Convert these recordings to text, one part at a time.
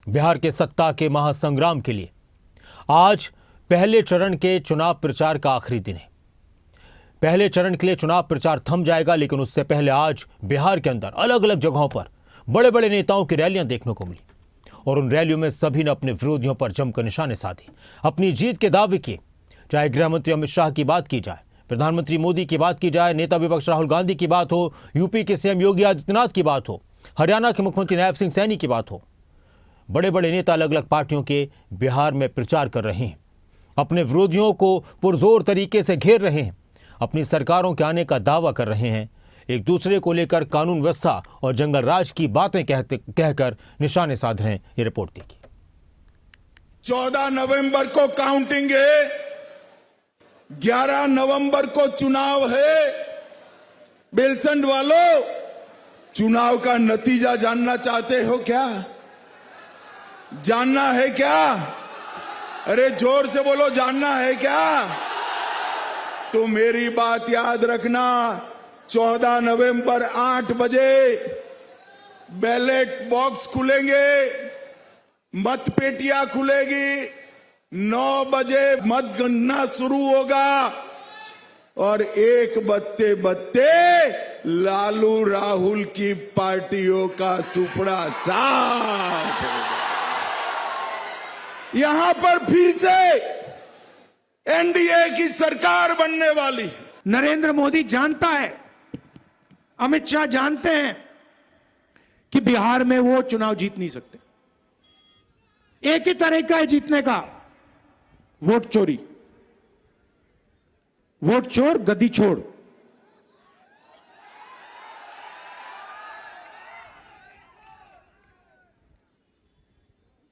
बिहार के सत्ता के महासंग्राम के लिए आज पहले चरण के चुनाव प्रचार का आखिरी दिन है। पहले चरण के लिए चुनाव प्रचार थम जाएगा, लेकिन उससे पहले आज बिहार के अंदर अलग अलग जगहों पर बड़े बड़े नेताओं की रैलियां देखने को मिली और उन रैलियों में सभी ने अपने विरोधियों पर जमकर निशाने साधे, अपनी जीत के दावे किए। चाहे गृह मंत्री अमित शाह की बात की जाए, प्रधानमंत्री मोदी की बात की जाए, नेता विपक्ष राहुल गांधी की बात हो, यूपी के सीएम योगी आदित्यनाथ की बात हो, हरियाणा के मुख्यमंत्री नायब सिंह सैनी की बात हो, बड़े बड़े नेता अलग अलग पार्टियों के बिहार में प्रचार कर रहे हैं, अपने विरोधियों को पुरजोर तरीके से घेर रहे हैं, अपनी सरकारों के आने का दावा कर रहे हैं, एक दूसरे को लेकर कानून व्यवस्था और जंगल राज की बातें कहकर निशाने साध रहे हैं। ये रिपोर्ट देखिए। 14 नवंबर को काउंटिंग है, 11 नवंबर को चुनाव है। बेलसंड वालों, चुनाव का नतीजा जानना चाहते हो क्या? जानना है क्या? अरे जोर से बोलो, जानना है क्या? तो मेरी बात याद रखना, 14 नवंबर 8 बजे बैलेट बॉक्स खुलेंगे, मतपेटियां खुलेगी, 9 बजे मतगणना शुरू होगा और 1 बजते बजते लालू राहुल की पार्टियों का सुपड़ा साफ होगा। यहां पर फिर से एनडीए की सरकार बनने वाली। नरेंद्र मोदी जानता है, अमित शाह जानते हैं कि बिहार में वो चुनाव जीत नहीं सकते। एक ही तरीका है जीतने का, वोट चोरी। वोट चोर गद्दी छोड़।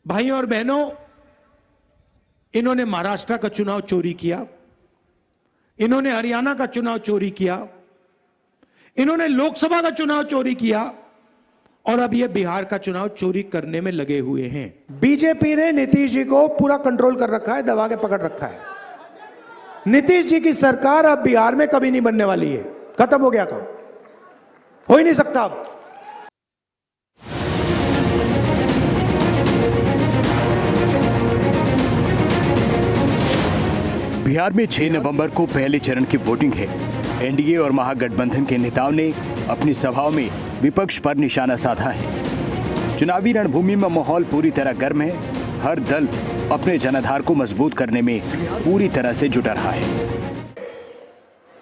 भाइयों और बहनों, इन्होंने महाराष्ट्र का चुनाव चोरी किया, इन्होंने हरियाणा का चुनाव चोरी किया, इन्होंने लोकसभा का चुनाव चोरी किया और अब ये बिहार का चुनाव चोरी करने में लगे हुए हैं। बीजेपी ने नीतीश जी को पूरा कंट्रोल कर रखा है, दबा के पकड़ रखा है। नीतीश जी की सरकार अब बिहार में कभी नहीं बनने वाली है। खत्म हो गया काम, हो ही नहीं सकता अब। बिहार में 6 नवंबर को पहले चरण की वोटिंग है। एनडीए और महागठबंधन के नेताओं ने अपनी सभाओं में विपक्ष पर निशाना साधा है। चुनावी रणभूमि में माहौल पूरी तरह गर्म है। हर दल अपने जनाधार को मजबूत करने में पूरी तरह से जुटा रहा है।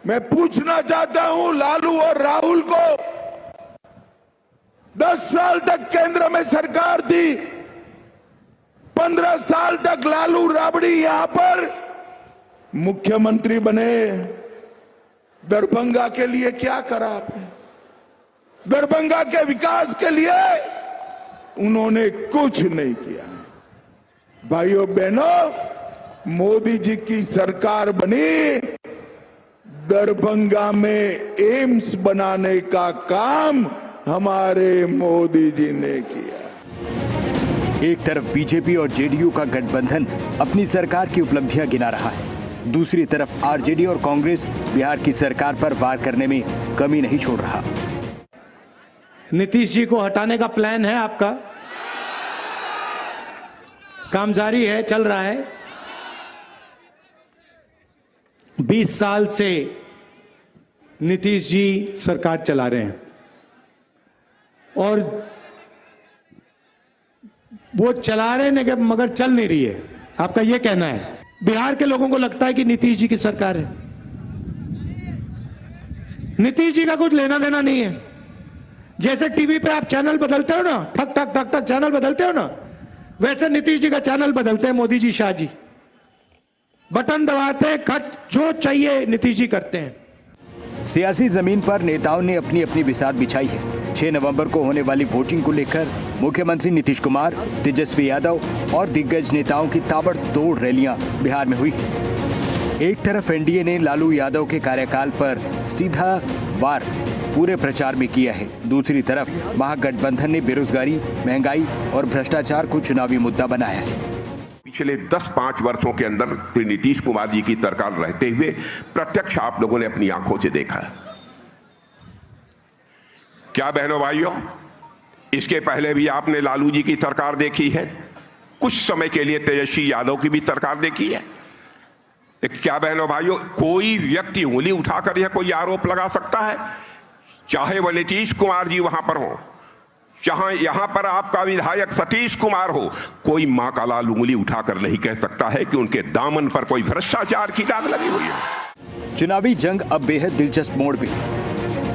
मैं पूछना चाहता हूं लालू और राहुल को, 10 साल तक केंद्र में सरकार थी, 15 साल तक लालू राबड़ी यहां पर मुख्यमंत्री बने। दरभंगा के लिए क्या करा आपने? दरभंगा के विकास के लिए उन्होंने कुछ नहीं किया। भाइयों बहनों, मोदी जी की सरकार बनी, दरभंगा में एम्स बनाने का काम हमारे मोदी जी ने किया। एक तरफ बीजेपी और जेडीयू का गठबंधन अपनी सरकार की उपलब्धियां गिना रहा है, दूसरी तरफ आरजेडी और कांग्रेस बिहार की सरकार पर वार करने में कमी नहीं छोड़ रहा। नीतीश जी को हटाने का प्लान है आपका? काम जारी है, चल रहा है। 20 साल से नीतीश जी सरकार चला रहे हैं और वो चला रहे हैं मगर चल नहीं रही है। आपका यह कहना है? बिहार के लोगों को लगता है कि नीतीश जी की सरकार है। नीतीश जी का कुछ लेना देना नहीं है। जैसे टीवी पे आप चैनल बदलते हो ना, ठक ठक ठक ठक चैनल बदलते हो ना, वैसे नीतीश जी का चैनल बदलते हैं मोदी जी, शाह जी। बटन दबाते हैं, खट जो चाहिए नीतीश जी करते हैं। सियासी जमीन पर नेताओं ने अपनी अपनी बिसात बिछाई है। 6 नवंबर को होने वाली वोटिंग को लेकर मुख्यमंत्री नीतीश कुमार, तेजस्वी यादव और दिग्गज नेताओं की ताबड़तोड़ रैलियां बिहार में हुई। एक तरफ एनडीए ने लालू यादव के कार्यकाल पर सीधा वार पूरे प्रचार में किया है, दूसरी तरफ महागठबंधन ने बेरोजगारी, महंगाई और भ्रष्टाचार को चुनावी मुद्दा बनाया है। पिछले 10-5 वर्षों के अंदर श्री नीतीश कुमार जी की सरकार रहते हुए प्रत्यक्ष आप लोगों ने अपनी आंखों से देखा है। क्या बहनों भाइयों, इसके पहले भी आपने लालू जी की सरकार देखी है, कुछ समय के लिए तेजस्वी यादव की भी सरकार देखी है। क्या बहनों भाइयों, कोई व्यक्ति उंगली उठाकर यह कोई आरोप लगा सकता है, चाहे वह नीतीश कुमार जी वहां पर हो, चाहे यहां पर आपका विधायक सतीश कुमार हो, कोई मां का लाल उंगली उठाकर नहीं कह सकता है कि उनके दामन पर कोई भ्रष्टाचार की दाग लगी हुई है। चुनावी जंग अब बेहद दिलचस्प मोड़ पे।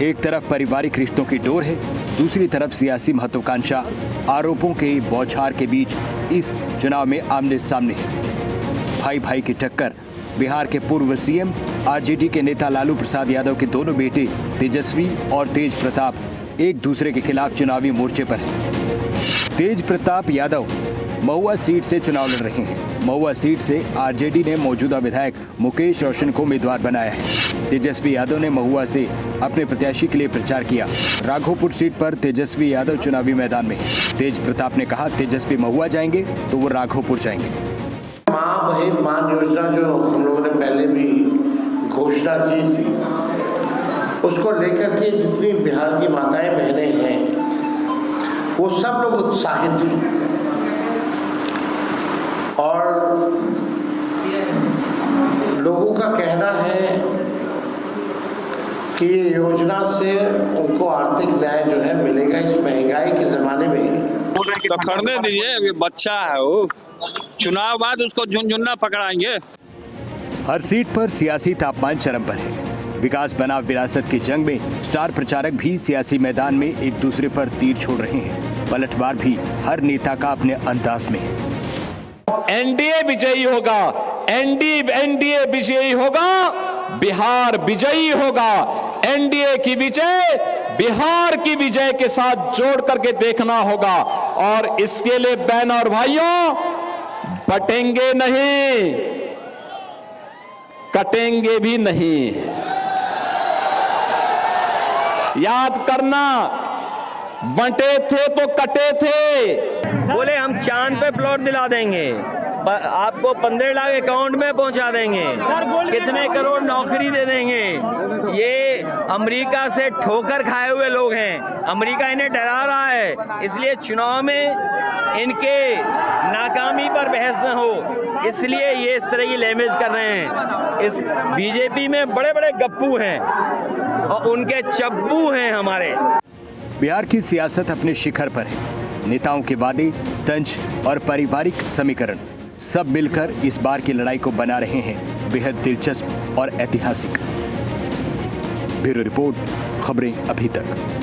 एक तरफ पारिवारिक रिश्तों की डोर है, दूसरी तरफ सियासी महत्वाकांक्षा आरोपों के बौछार के बीच इस चुनाव में आमने सामने है। भाई भाई की टक्कर। बिहार के पूर्व सीएम आरजेडी के नेता लालू प्रसाद यादव के दोनों बेटे तेजस्वी और तेज प्रताप एक दूसरे के खिलाफ चुनावी मोर्चे पर हैं। तेज प्रताप यादव महुआ सीट से चुनाव लड़ रहे हैं। महुआ सीट से आरजेडी ने मौजूदा विधायक मुकेश रोशन को उम्मीदवार बनाया है। तेजस्वी यादव ने महुआ से अपने प्रत्याशी के लिए प्रचार किया। राघोपुर सीट पर तेजस्वी यादव चुनावी मैदान में। तेज प्रताप ने कहा तेजस्वी महुआ जाएंगे तो वो राघोपुर जाएंगे। मां बहन मान योजना जो हम लोगों ने पहले भी घोषणा की थी, उसको लेकर के जितनी बिहार की माताएं बहनें हैं वो सब लोग उत्साहित हैं और लोगों का कहना है कि ये योजना से उनको आर्थिक न्याय जो है मिलेगा इस महंगाई के जमाने में। तो करने दीजिए, अभी बच्चा है वो, चुनाव बाद उसको झुनझुना पकड़ाएंगे। हर सीट पर सियासी तापमान चरम पर है। विकास बनाम विरासत की जंग में स्टार प्रचारक भी सियासी मैदान में एक दूसरे पर तीर छोड़ रहे हैं। पलटवार भी हर नेता का अपने अंदाज में है। एनडीए विजयी होगा, एनडीए विजयी होगा, बिहार विजयी होगा। एनडीए की विजय बिहार की विजय के साथ जोड़ करके देखना होगा और इसके लिए बहन और भाइयों बटेंगे नहीं, कटेंगे भी नहीं। याद करना, बंटे थे तो कटे थे। बोले हम चांद पे प्लॉट दिला देंगे, आपको 15 लाख अकाउंट में पहुंचा देंगे, कितने करोड़ नौकरी दे देंगे। ये अमेरिका से ठोकर खाए हुए लोग हैं, अमेरिका इन्हें डरा रहा है, इसलिए चुनाव में इनके नाकामी पर बहस न हो, इसलिए ये इस तरह की लैंग्वेज कर रहे हैं। इस बीजेपी में बड़े बड़े गप्पू हैं और उनके चप्पू हैं हमारे। बिहार की सियासत अपने शिखर पर है। नेताओं के वादे, तंज और पारिवारिक समीकरण सब मिलकर इस बार की लड़ाई को बना रहे हैं बेहद दिलचस्प और ऐतिहासिक। ब्यूरो रिपोर्ट, खबरें अभी तक।